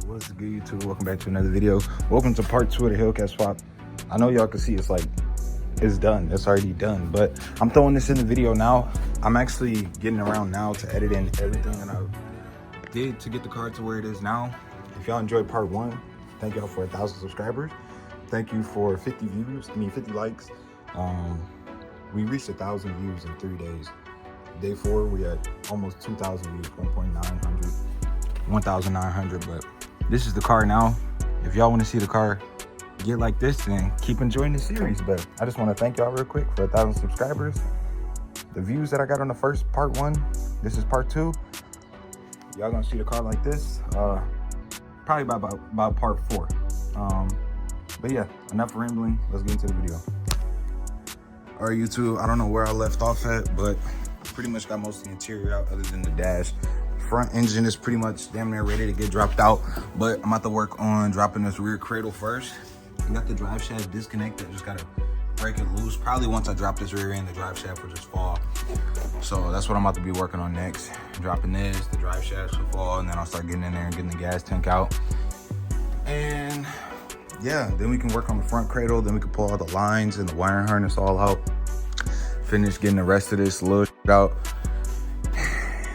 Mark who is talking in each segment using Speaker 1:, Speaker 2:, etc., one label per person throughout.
Speaker 1: What's good, YouTube? Welcome back to another video. Welcome to part 2 of the Hellcat swap. I know y'all can see it's done. It's already done, but I'm throwing this in the video now. I'm actually getting around now to editing everything that I did to get the car to where it is now. If y'all enjoyed part 1, thank y'all for 1,000 subscribers. Thank you for 50 likes. We reached 1,000 views in 3 days. Day 4, we had almost 2,000 views, 1,900, but this is the car now. If y'all want to see the car get like this, then keep enjoying the series. But I just want to thank y'all real quick for 1,000 subscribers. The views that I got on the first part 1, this is part 2. Y'all gonna see the car like this, probably by part 4. But yeah, enough rambling. Let's get into the video. All right, YouTube, I don't know where I left off at, but pretty much got most of the interior out other than the dash. Front engine is pretty much damn near ready to get dropped out, but I'm about to work on dropping this rear cradle first. I got the drive shaft disconnected, just gotta break it loose. Probably once I drop this rear end, the drive shaft will just fall. So that's what I'm about to be working on next. Dropping this, the drive shaft will fall, and then I'll start getting in there and getting the gas tank out. And yeah, then we can work on the front cradle, then we can pull all the lines and the wiring harness all out. Finish getting the rest of this little shit out.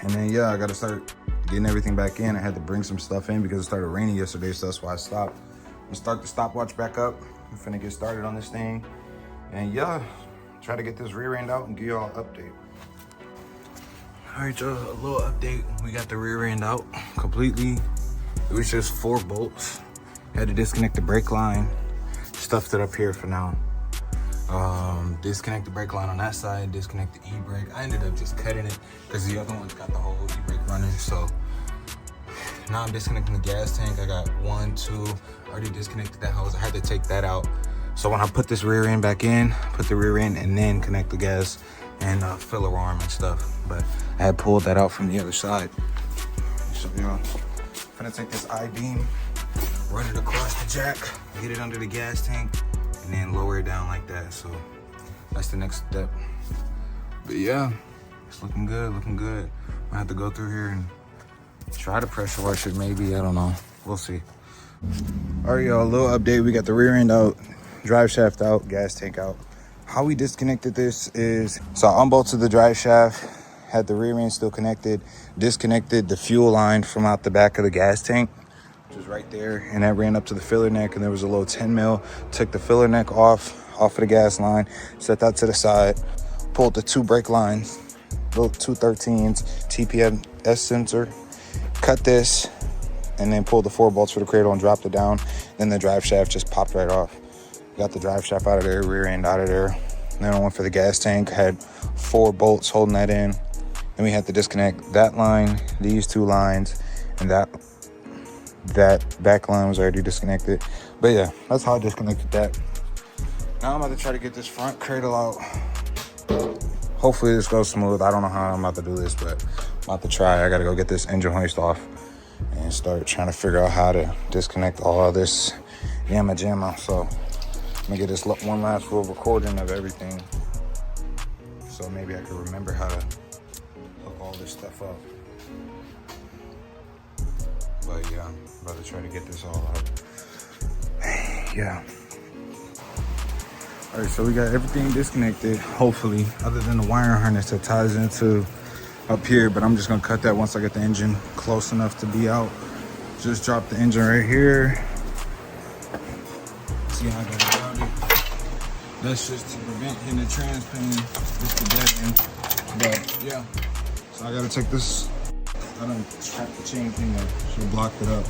Speaker 1: And then yeah, I gotta start getting everything back in. I had to bring some stuff in because it started raining yesterday, so that's why I stopped. I'm gonna start the stopwatch back up. I'm finna get started on this thing. And yeah, try to get this rear end out and give y'all an update. All right, y'all, a little update. We got the rear end out completely. It was just 4 bolts. Had to disconnect the brake line. Stuffed it up here for now. Disconnect the brake line on that side, disconnect the e-brake. I ended up just cutting it because the other one's got the whole e-brake running. So now I'm disconnecting the gas tank. I got 1, 2, already disconnected that hose. I had to take that out. So when I put this rear end back in, put the rear end and then connect the gas and filler arm and stuff. But I had pulled that out from the other side. So you know, I'm gonna take this I-beam, run it across the jack, get it under the gas tank, and then lower it down like that. So that's the next step. But yeah, it's looking good, looking good. I have to go through here and try to pressure wash it maybe, I don't know, we'll see. All right, y'all, a little update. We got the rear end out, drive shaft out, gas tank out. How we disconnected this is, so I unbolted the drive shaft, had the rear end still connected, disconnected the fuel line from out the back of the gas tank, which was right there, and that ran up to the filler neck, and there was a little 10 mil. Took the filler neck off of the gas line, set that to the side, pulled the 2 brake lines, little 213s, TPMS sensor, cut this, and then pulled the 4 bolts for the cradle and dropped it down. Then the drive shaft just popped right off. Got the drive shaft out of there, rear end out of there. Then I went for the gas tank, had 4 bolts holding that in. Then we had to disconnect that line, these 2 lines, and that back line was already disconnected. But yeah, that's how I disconnected that. Now I'm about to try to get this front cradle out. Hopefully this goes smooth. I don't know how I'm about to do this, but I'm about to try. I gotta go get this engine hoist off and start trying to figure out how to disconnect all of this yamma jamma. So I'm gonna get this one last full recording of everything, so maybe I can remember how to hook all this stuff up. But yeah, I'm about to try to get this all up. Yeah. All right, so we got everything disconnected, hopefully, other than the wiring harness that ties into up here, but I'm just gonna cut that once I get the engine close enough to be out. Just drop the engine right here. See how I got it routed. That's just to prevent hitting the trans pin, just the dead end. But yeah, so I gotta take this. I done trapped the chain thing up. Should blocked it up.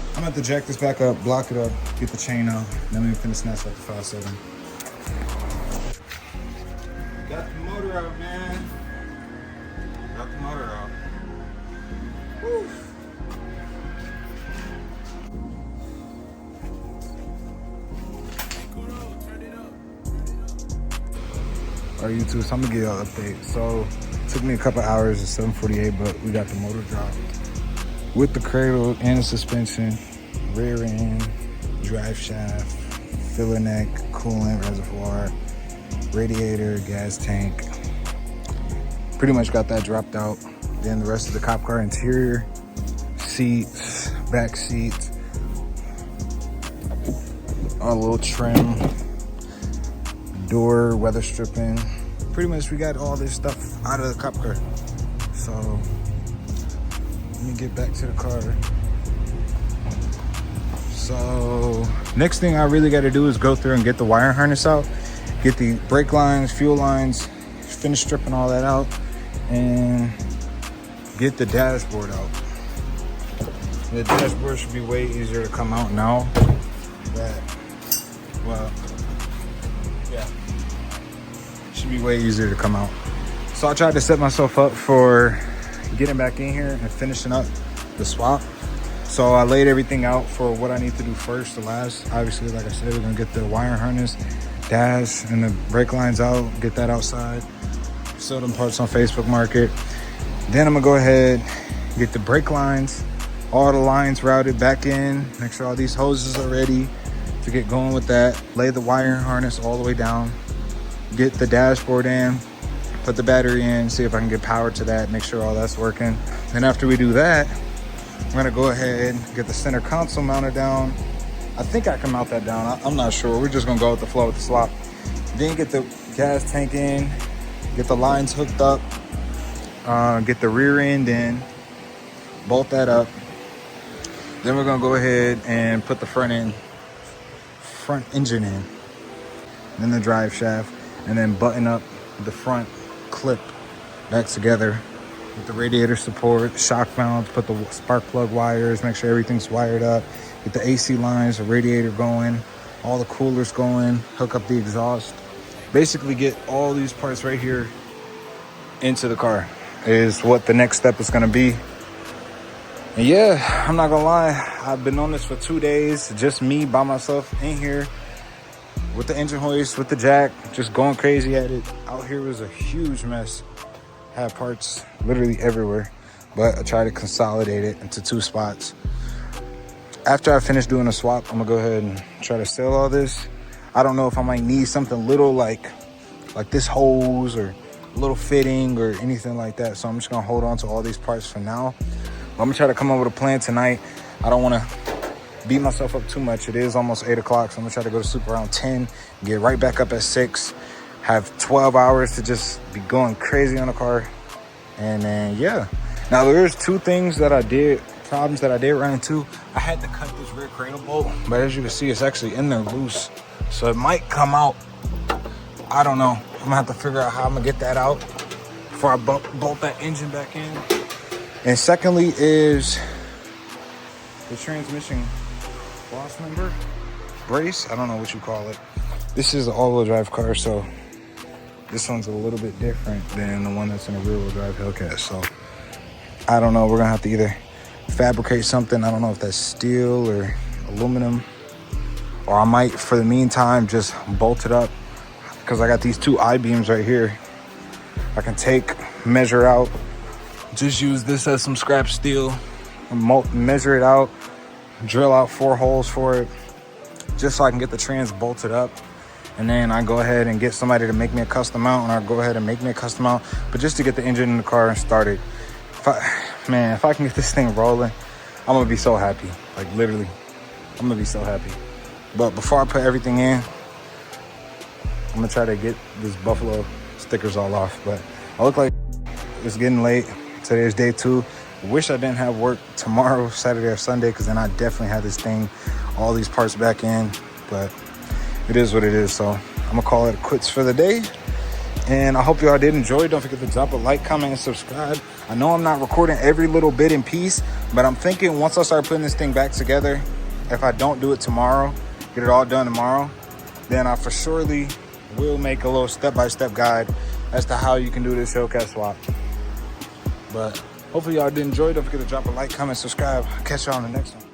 Speaker 1: I'm gonna have to jack this back up, block it up, get the chain out, then we can snatch out the 5.7. Got the motor out, man. Got the motor out. Woo. All right, YouTube, so I'm gonna give y'all an update. So it took me a couple hours, it's 7:48, but we got the motor dropped with the cradle and the suspension, rear end, drive shaft, filler neck, coolant reservoir, radiator, gas tank. Pretty much got that dropped out. Then the rest of the cop car interior, seats, back seats, a little trim, door, weather stripping. Pretty much we got all this stuff out of the cop car. So let me get back to the car. So next thing I really got to do is go through and get the wire harness out, get the brake lines, fuel lines, finish stripping all that out, and get the dashboard out. The dashboard should be way easier to come out now. Should be way easier to come out. So I tried to set myself up for getting back in here and finishing up the swap. So I laid everything out for what I need to do first to last. Obviously, like I said, we're gonna get the wire harness, dash, and the brake lines out, get that outside, sell them parts on Facebook Market. Then I'm gonna go ahead, get the brake lines, all the lines routed back in, make sure all these hoses are ready to get going with that, lay the wire harness all the way down, get the dashboard in, put the battery in, see if I can get power to that, make sure all that's working. Then after we do that, I'm gonna go ahead and get the center console mounted down. I think I can mount that down. I'm not sure. We're just gonna go with the flow with the swap. Then get the gas tank in, get the lines hooked up, get the rear end in, bolt that up. Then we're gonna go ahead and put the front engine in, then the drive shaft, and then button up the front clip back together with the radiator support, shock mounts, put the spark plug wires, make sure everything's wired up, get the AC lines, the radiator going, all the coolers going, hook up the exhaust. Basically get all these parts right here into the car is what the next step is gonna be. And yeah, I'm not gonna lie, I've been on this for 2 days, just me by myself in here with the engine hoist, with the jack, just going crazy at it. Out here was a huge mess. Had parts literally everywhere, but I tried to consolidate it into 2 spots. After I finish doing a swap, I'm gonna go ahead and try to sell all this. I don't know if I might need something little like this hose or a little fitting or anything like that. So I'm just gonna hold on to all these parts for now. But I'm gonna try to come up with a plan tonight. I don't wanna beat myself up too much. It is almost 8 o'clock, so I'm gonna try to go to sleep around 10, get right back up at 6, have 12 hours to just be going crazy on the car. And then, yeah. Now, there's 2 things that I did, problems that I did run into. I had to cut this rear cradle bolt, but as you can see, it's actually in there loose. So it might come out. I don't know. I'm gonna have to figure out how I'm gonna get that out before I bolt that engine back in. And secondly is the transmission boss member brace. I don't know what you call it. This is an all-wheel drive car, so this one's a little bit different than the one that's in a rear-wheel drive Hellcat. So I don't know. We're gonna have to either fabricate something. I don't know if that's steel or aluminum, or I might, for the meantime, just bolt it up because I got these 2 I-beams right here. I can measure out, just use this as some scrap steel, measure it out, drill out 4 holes for it, just so I can get the trans bolted up. And then I go ahead and get somebody to make me a custom mount, and I'll go ahead and make me a custom mount, but just to get the engine in the car and start it. If I can get this thing rolling, I'm gonna be so happy. Like, literally, I'm gonna be so happy. But before I put everything in, I'm gonna try to get this Buffalo stickers all off. But I look like it's getting late. Today's day 2. Wish I didn't have work tomorrow, Saturday or Sunday, because then I definitely have this thing, all these parts back in. But it is what it is. So I'm gonna call it quits for the day. And I hope y'all did enjoy. Don't forget to drop a like, comment, and subscribe. I know I'm not recording every little bit in piece, but I'm thinking once I start putting this thing back together, if I don't do it tomorrow, get it all done tomorrow, then I for surely will make a little step-by-step guide as to how you can do this Hellcat swap. But hopefully y'all did enjoy. Don't forget to drop a like, comment, subscribe. I'll catch y'all on the next one.